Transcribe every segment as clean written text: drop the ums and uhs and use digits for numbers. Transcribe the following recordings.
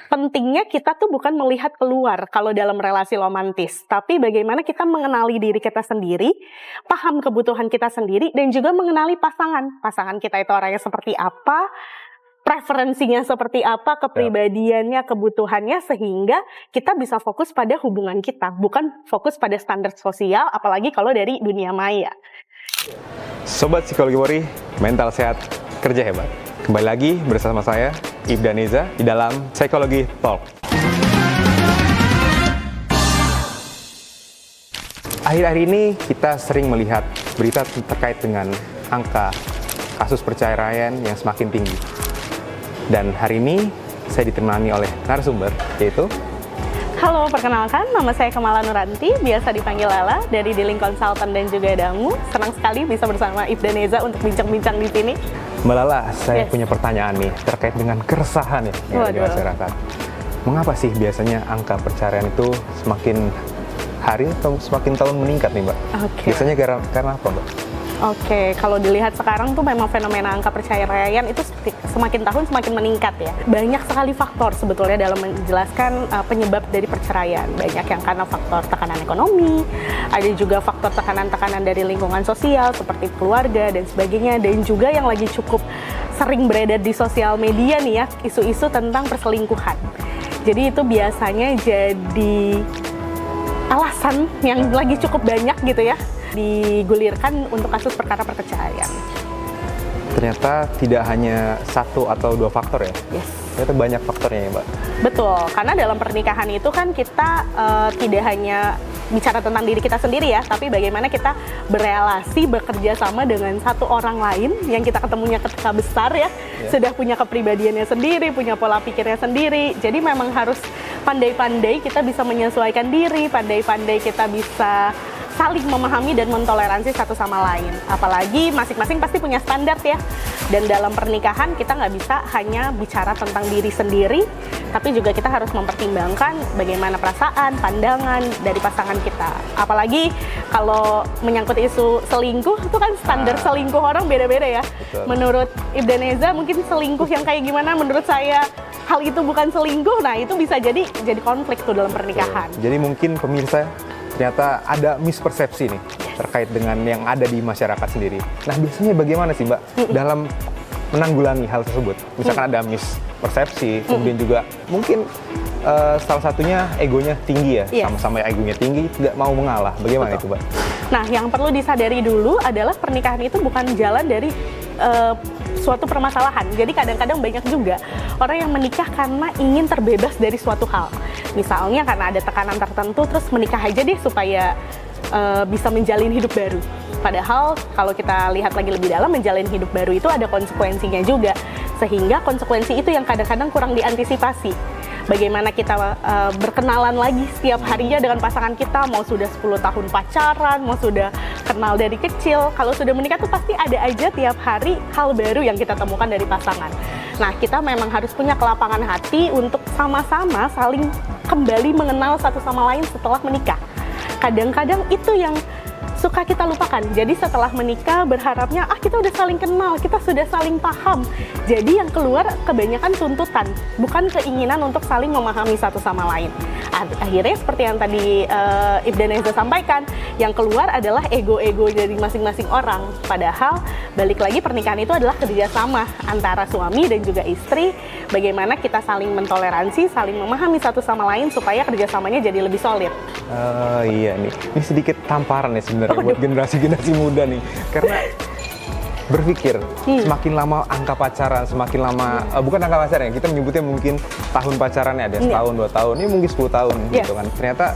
Pentingnya kita tuh bukan melihat keluar kalau dalam relasi romantis, tapi bagaimana kita mengenali diri kita sendiri, paham kebutuhan kita sendiri, dan juga mengenali pasangan. Pasangan kita itu orangnya seperti apa, preferensinya seperti apa, kepribadiannya, kebutuhannya, sehingga kita bisa fokus pada hubungan kita, bukan fokus pada standar sosial, apalagi kalau dari dunia maya. Sobat Psikologi Mori, mental sehat, kerja hebat. Kembali lagi bersama saya, Ibda Neza, di dalam Psikologi Talk. Akhir-akhir ini kita sering melihat berita terkait dengan angka kasus perceraian yang semakin tinggi. Dan hari ini saya ditemani oleh narasumber, yaitu... Halo, perkenalkan, nama saya Kamala Nuranti, biasa dipanggil Lala, dari Dealing Consultant dan juga Damu. Senang sekali bisa bersama Ibda Neza untuk bincang-bincang di sini. Mbak Lala, saya punya pertanyaan nih, terkait dengan keresahan ya di masyarakat. Mengapa sih biasanya angka perceraian itu semakin hari atau semakin tahun meningkat nih, Mbak? Biasanya karena apa, Mbak? Kalau dilihat sekarang tuh memang fenomena angka perceraian itu semakin tahun semakin meningkat ya. Banyak sekali faktor sebetulnya dalam menjelaskan penyebab dari perceraian. Banyak yang karena faktor tekanan ekonomi, ada juga faktor tekanan-tekanan dari lingkungan sosial seperti keluarga dan sebagainya, dan juga yang lagi cukup sering beredar di sosial media nih ya, isu-isu tentang perselingkuhan. Jadi itu biasanya jadi alasan yang lagi cukup banyak gitu ya, digulirkan untuk kasus perkara perceraian. Ternyata tidak hanya satu atau dua faktor ya? Yes. Ternyata banyak faktornya ya, Mbak? Betul, karena dalam pernikahan itu kan kita tidak hanya bicara tentang diri kita sendiri ya, tapi bagaimana kita berelasi, bekerja sama dengan satu orang lain yang kita ketemunya ketika besar ya, sudah punya kepribadiannya sendiri, punya pola pikirnya sendiri. Jadi memang harus pandai-pandai kita bisa menyesuaikan diri, pandai-pandai kita bisa saling memahami dan mentoleransi satu sama lain. Apalagi masing-masing pasti punya standar ya. Dan dalam pernikahan kita nggak bisa hanya bicara tentang diri sendiri, tapi juga kita harus mempertimbangkan bagaimana perasaan, pandangan dari pasangan kita. Apalagi kalau menyangkut isu selingkuh, itu kan standar selingkuh orang beda-beda ya. Betul. Menurut Ibda Neza mungkin selingkuh yang kayak gimana, menurut saya hal itu bukan selingkuh. Nah itu bisa jadi konflik tuh dalam pernikahan. Betul. Jadi mungkin pemirsa ternyata ada mispersepsi nih terkait dengan yang ada di masyarakat sendiri. Nah biasanya bagaimana sih Mbak dalam menanggulangi hal tersebut? Misalkan ada mispersepsi, kemudian juga mungkin salah satunya egonya tinggi ya, sama-sama egonya tinggi, tidak mau mengalah. Bagaimana itu Mbak? Nah yang perlu disadari dulu adalah pernikahan itu bukan jalan dari suatu permasalahan. Jadi kadang-kadang banyak juga orang yang menikah karena ingin terbebas dari suatu hal. Misalnya karena ada tekanan tertentu, terus menikah aja deh supaya bisa menjalin hidup baru. Padahal kalau kita lihat lagi lebih dalam, menjalin hidup baru itu ada konsekuensinya juga. Sehingga konsekuensi itu yang kadang-kadang kurang diantisipasi. Bagaimana kita berkenalan lagi setiap harinya dengan pasangan kita, mau sudah 10 tahun pacaran, mau sudah kenal dari kecil. Kalau sudah menikah tuh pasti ada aja tiap hari hal baru yang kita temukan dari pasangan. Nah, kita memang harus punya kelapangan hati untuk sama-sama saling kembali mengenal satu sama lain setelah menikah. Kadang-kadang itu yang suka kita lupakan. Jadi setelah menikah berharapnya kita udah saling kenal, kita sudah saling paham. Jadi yang keluar kebanyakan tuntutan, bukan keinginan untuk saling memahami satu sama lain. Akhirnya seperti yang tadi Ibda Neza sampaikan, yang keluar adalah ego-ego dari masing-masing orang. Padahal balik lagi pernikahan itu adalah kerjasama antara suami dan juga istri. Bagaimana kita saling mentoleransi, saling memahami satu sama lain supaya kerjasamanya jadi lebih solid. Iya nih, ini sedikit tamparan ya sebenarnya buat generasi-generasi muda nih. Karena berpikir semakin lama angka pacaran, semakin lama bukan angka pacaran ya, kita menyebutnya mungkin tahun pacarannya ada setahun, 2 tahun, ini mungkin 10 tahun gitu kan. Ternyata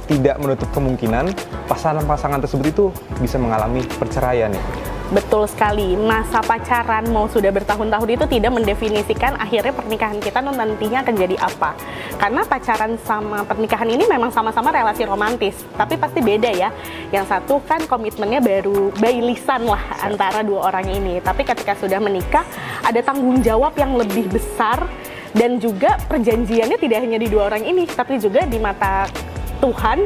tidak menutup kemungkinan pasangan-pasangan tersebut itu bisa mengalami perceraian ya. Betul sekali, masa pacaran mau sudah bertahun-tahun itu tidak mendefinisikan akhirnya pernikahan kita nantinya akan jadi apa. Karena pacaran sama pernikahan ini memang sama-sama relasi romantis, tapi pasti beda ya. Yang satu kan komitmennya baru by lisan lah antara dua orang ini. Tapi ketika sudah menikah, ada tanggung jawab yang lebih besar, dan juga perjanjiannya tidak hanya di dua orang ini, tapi juga di mata Tuhan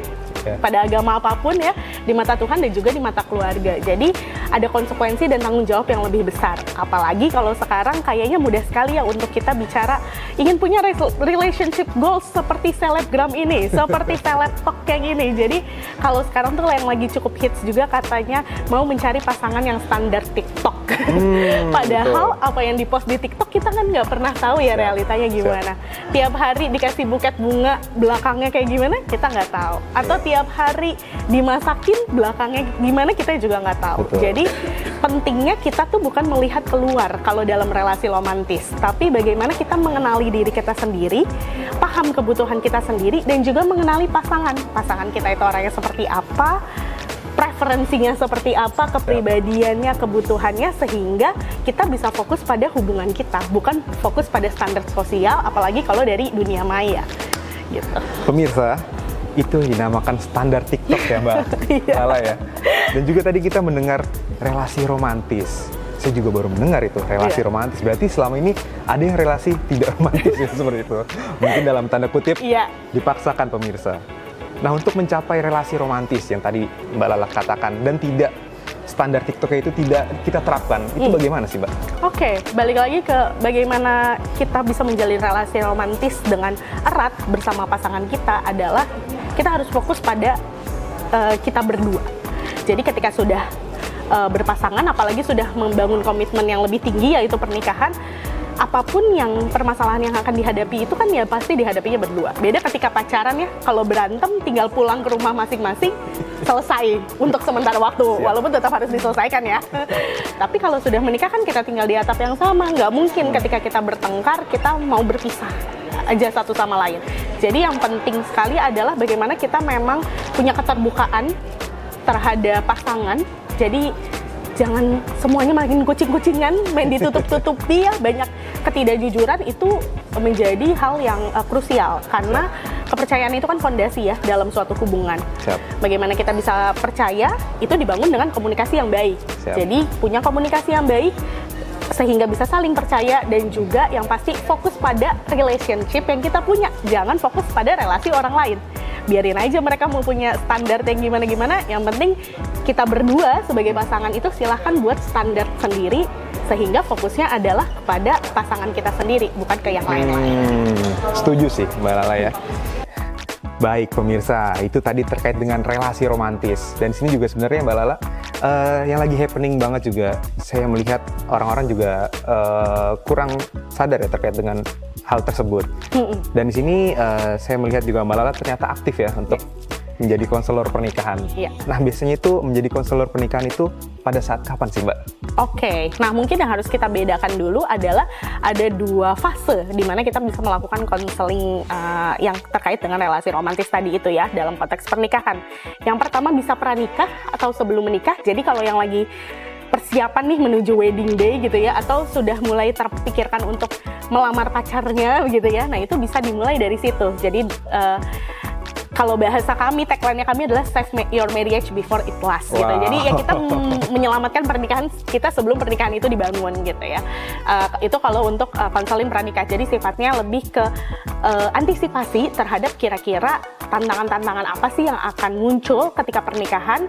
pada agama apapun ya, di mata Tuhan dan juga di mata keluarga. Jadi ada konsekuensi dan tanggung jawab yang lebih besar. Apalagi kalau sekarang kayaknya mudah sekali ya untuk kita bicara ingin punya relationship goals seperti selebgram ini, seperti seleb talk kayak gini. Jadi kalau sekarang tuh yang lagi cukup hits juga katanya mau mencari pasangan yang standar TikTok. Padahal apa yang dipost di TikTok kita kan nggak pernah tahu ya realitanya gimana. Tiap hari dikasih buket bunga, belakangnya kayak gimana kita nggak tahu. Atau tiap hari dimasakin, belakangnya gimana kita juga nggak tahu. Betul. Jadi pentingnya kita tuh bukan melihat keluar kalau dalam relasi romantis, tapi bagaimana kita mengenali diri kita sendiri, paham kebutuhan kita sendiri, dan juga mengenali pasangan kita itu orangnya seperti apa, preferensinya seperti apa, kepribadiannya, kebutuhannya, sehingga kita bisa fokus pada hubungan kita, bukan fokus pada standar sosial, apalagi kalau dari dunia maya gitu. Pemirsa, itu yang dinamakan standar TikTok ya Mbak. Salah ya. Dan juga tadi kita mendengar relasi romantis. Saya juga baru mendengar itu, relasi romantis. Berarti selama ini ada yang relasi tidak romantis ya, seperti itu. Mungkin dalam tanda kutip dipaksakan pemirsa. Nah, untuk mencapai relasi romantis yang tadi Mbak Lala katakan dan tidak standar TikToknya itu tidak kita terapkan, itu bagaimana sih Mbak? Oke, balik lagi ke bagaimana kita bisa menjalin relasi romantis dengan erat bersama pasangan kita adalah kita harus fokus pada kita berdua. Jadi ketika sudah berpasangan, apalagi sudah membangun komitmen yang lebih tinggi yaitu pernikahan, apapun yang permasalahan yang akan dihadapi itu kan ya pasti dihadapinya berdua. Beda ketika pacaran ya, kalau berantem tinggal pulang ke rumah masing-masing, selesai untuk sementara waktu, walaupun tetap harus diselesaikan ya. Tapi kalau sudah menikah kan kita tinggal di atap yang sama, nggak mungkin ketika kita bertengkar kita mau berpisah aja satu sama lain. Jadi yang penting sekali adalah bagaimana kita memang punya keterbukaan terhadap pasangan. Jadi jangan semuanya makin kucing-kucingan, main ditutup-tutupi ya. Banyak ketidakjujuran itu menjadi hal yang krusial karena kepercayaan itu kan fondasi ya dalam suatu hubungan. Bagaimana kita bisa percaya itu dibangun dengan komunikasi yang baik. Jadi punya komunikasi yang baik sehingga bisa saling percaya dan juga yang pasti fokus pada relationship yang kita punya. Jangan fokus pada relasi orang lain. Biarin aja mereka mau punya standar yang gimana-gimana, yang penting kita berdua sebagai pasangan itu silahkan buat standar sendiri sehingga fokusnya adalah kepada pasangan kita sendiri, bukan ke yang lain-lain. Setuju sih Mbak Lala ya. Baik pemirsa, itu tadi terkait dengan relasi romantis. Dan sini juga sebenarnya Mbak Lala, yang lagi happening banget juga, saya melihat orang-orang juga kurang sadar ya terkait dengan hal tersebut. Dan di sini saya melihat juga Mbak Lala ternyata aktif ya untuk menjadi konselor pernikahan. Nah, biasanya itu menjadi konselor pernikahan itu pada saat kapan sih Mbak? Oke, nah mungkin yang harus kita bedakan dulu adalah ada dua fase di mana kita bisa melakukan konseling yang terkait dengan relasi romantis tadi itu ya dalam konteks pernikahan. Yang pertama bisa pranikah atau sebelum menikah. Jadi kalau yang lagi persiapan nih menuju wedding day gitu ya, atau sudah mulai terpikirkan untuk melamar pacarnya gitu ya, nah itu bisa dimulai dari situ. Jadi kalau bahasa kami, tagline-nya kami adalah save your marriage before it lasts gitu. Jadi ya kita menyelamatkan pernikahan kita sebelum pernikahan itu dibangun gitu ya. Itu kalau untuk konseling pranikah. Jadi sifatnya lebih ke antisipasi terhadap kira-kira tantangan-tantangan apa sih yang akan muncul ketika pernikahan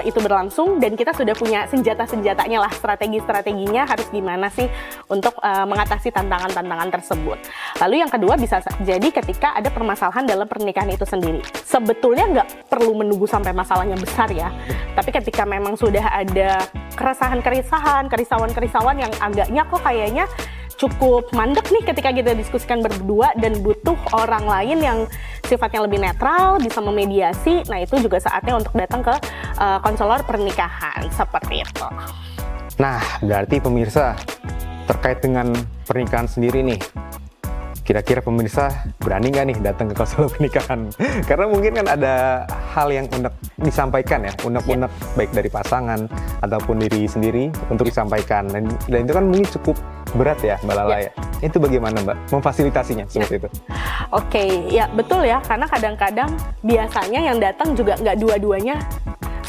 itu berlangsung, dan kita sudah punya senjata-senjatanya lah, strategi-strateginya harus gimana sih untuk mengatasi tantangan-tantangan tersebut. Lalu yang kedua bisa jadi ketika ada permasalahan dalam pernikahan itu sendiri. Sebetulnya nggak perlu menunggu sampai masalahnya besar ya, tapi ketika memang sudah ada kerisauan-kerisauan yang agaknya kok kayaknya cukup mandek nih ketika kita diskusikan berdua dan butuh orang lain yang sifatnya lebih netral, bisa memediasi. Nah, itu juga saatnya untuk datang ke konselor pernikahan, seperti itu. Nah, berarti pemirsa, terkait dengan pernikahan sendiri nih, kira-kira pemirsa berani nggak nih datang ke konselor pernikahan? Karena mungkin kan ada hal yang unek disampaikan ya, unek-unek baik dari pasangan ataupun diri sendiri untuk disampaikan. Dan itu kan mungkin cukup berat ya Mbak Lala ya. Itu bagaimana Mbak memfasilitasinya seperti itu? Oke, ya betul ya, karena kadang-kadang biasanya yang datang juga nggak dua-duanya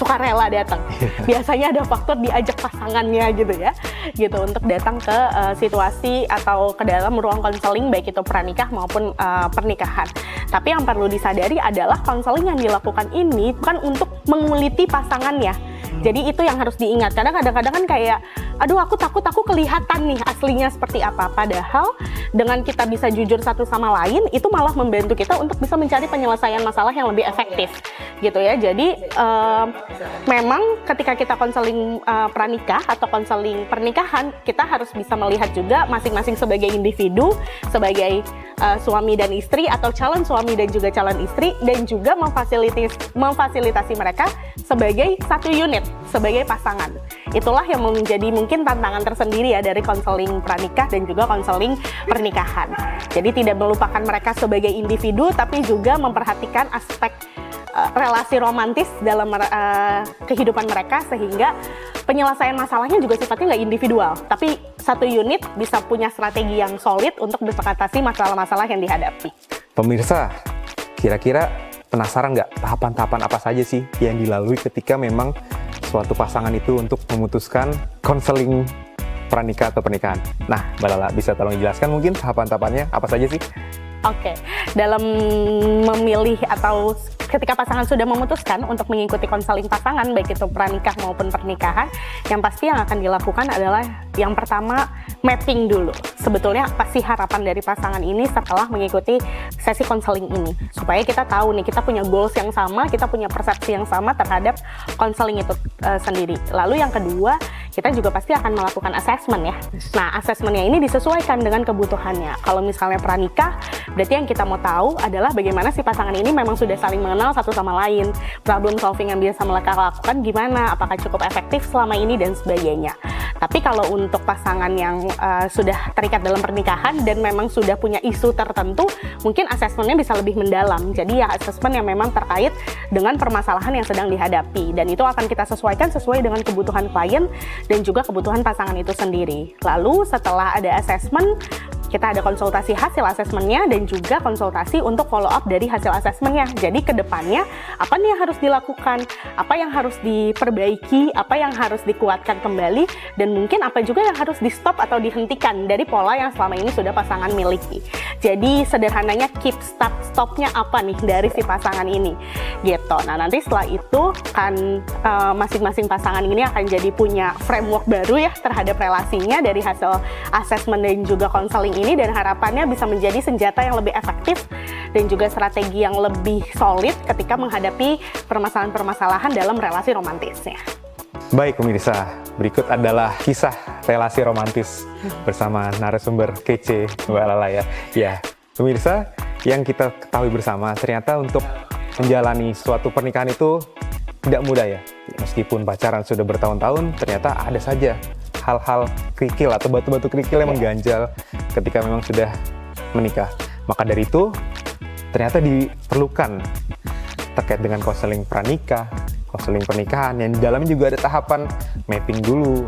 sukarela datang. Biasanya ada faktor diajak pasangannya gitu ya, gitu untuk datang ke situasi atau ke dalam ruang konseling baik itu pranikah maupun pernikahan. Tapi yang perlu disadari adalah konseling yang dilakukan ini bukan untuk menguliti pasangannya. Jadi itu yang harus diingat. Karena kadang-kadang kan kayak, aduh aku takut aku kelihatan nih aslinya seperti apa. Padahal dengan kita bisa jujur satu sama lain, itu malah membantu kita untuk bisa mencari penyelesaian masalah yang lebih efektif, gitu ya. Jadi memang ketika kita konseling pranikah atau konseling pernikahan, kita harus bisa melihat juga masing-masing sebagai individu, sebagai suami dan istri atau calon suami dan juga calon istri, dan juga memfasilitasi mereka sebagai satu unit, sebagai pasangan. Itulah yang menjadi mungkin tantangan tersendiri ya dari konseling pranikah dan juga konseling pernikahan. Jadi tidak melupakan mereka sebagai individu, tapi juga memperhatikan aspek relasi romantis dalam kehidupan mereka, sehingga penyelesaian masalahnya juga sifatnya nggak individual, tapi satu unit bisa punya strategi yang solid untuk bisa mengatasi masalah-masalah yang dihadapi. Pemirsa, kira-kira penasaran nggak tahapan-tahapan apa saja sih yang dilalui ketika memang suatu pasangan itu untuk memutuskan konseling pranikah atau pernikahan? Nah, Mbak Lala bisa tolong jelaskan mungkin tahapan-tahapannya apa saja sih? Oke, dalam memilih atau ketika pasangan sudah memutuskan untuk mengikuti konseling pasangan, baik itu pranikah maupun pernikahan, yang pasti yang akan dilakukan adalah yang pertama, mapping dulu. Sebetulnya apa sih harapan dari pasangan ini setelah mengikuti sesi konseling ini? Supaya kita tahu nih, kita punya goals yang sama, kita punya persepsi yang sama terhadap konseling itu sendiri. Lalu yang kedua, kita juga pasti akan melakukan assessment ya. Nah, assessmentnya ini disesuaikan dengan kebutuhannya. Kalau misalnya pranikah, berarti yang kita mau tahu adalah bagaimana si pasangan ini memang sudah saling mengenal satu sama lain. Problem solving yang biasa mereka lakukan gimana, apakah cukup efektif selama ini, dan sebagainya. Tapi kalau untuk pasangan yang sudah terikat dalam pernikahan dan memang sudah punya isu tertentu, mungkin assessmentnya bisa lebih mendalam. Jadi ya assessment yang memang terkait dengan permasalahan yang sedang dihadapi. Dan itu akan kita sesuaikan sesuai dengan kebutuhan klien dan juga kebutuhan pasangan itu sendiri. Lalu setelah ada assessment, kita ada konsultasi hasil asesmennya dan juga konsultasi untuk follow up dari hasil asesmennya. Jadi ke depannya apa nih yang harus dilakukan, apa yang harus diperbaiki, apa yang harus dikuatkan kembali, dan mungkin apa juga yang harus di stop atau dihentikan dari pola yang selama ini sudah pasangan miliki. Jadi sederhananya keep stopnya apa nih dari si pasangan ini gitu. Nah, nanti setelah itu kan masing-masing pasangan ini akan jadi punya framework baru ya terhadap relasinya dari hasil asesmen dan juga konseling ini, dan harapannya bisa menjadi senjata yang lebih efektif dan juga strategi yang lebih solid ketika menghadapi permasalahan-permasalahan dalam relasi romantisnya. Baik pemirsa, berikut adalah kisah relasi romantis bersama narasumber kece Mbak Lala ya. Ya, pemirsa, yang kita ketahui bersama ternyata untuk menjalani suatu pernikahan itu tidak mudah ya. Meskipun pacaran sudah bertahun-tahun, ternyata ada saja hal-hal kerikil atau batu-batu kerikil yang mengganjal ketika memang sudah menikah. Maka dari itu, ternyata diperlukan terkait dengan konseling pranikah, konseling pernikahan, yang di dalamnya juga ada tahapan mapping dulu,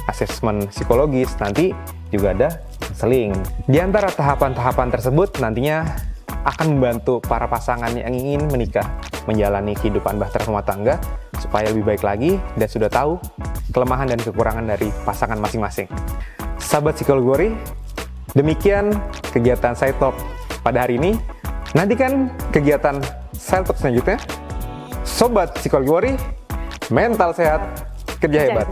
asesmen psikologis, nanti juga ada konseling. Di antara tahapan-tahapan tersebut nantinya akan membantu para pasangan yang ingin menikah menjalani kehidupan bahtera rumah tangga supaya lebih baik lagi dan sudah tahu kelemahan dan kekurangan dari pasangan masing-masing. Sahabat Psikologori, demikian kegiatan Side Talk pada hari ini. Nantikan kegiatan Side Talk selanjutnya. Sobat Psikologori, mental sehat, kerja hebat.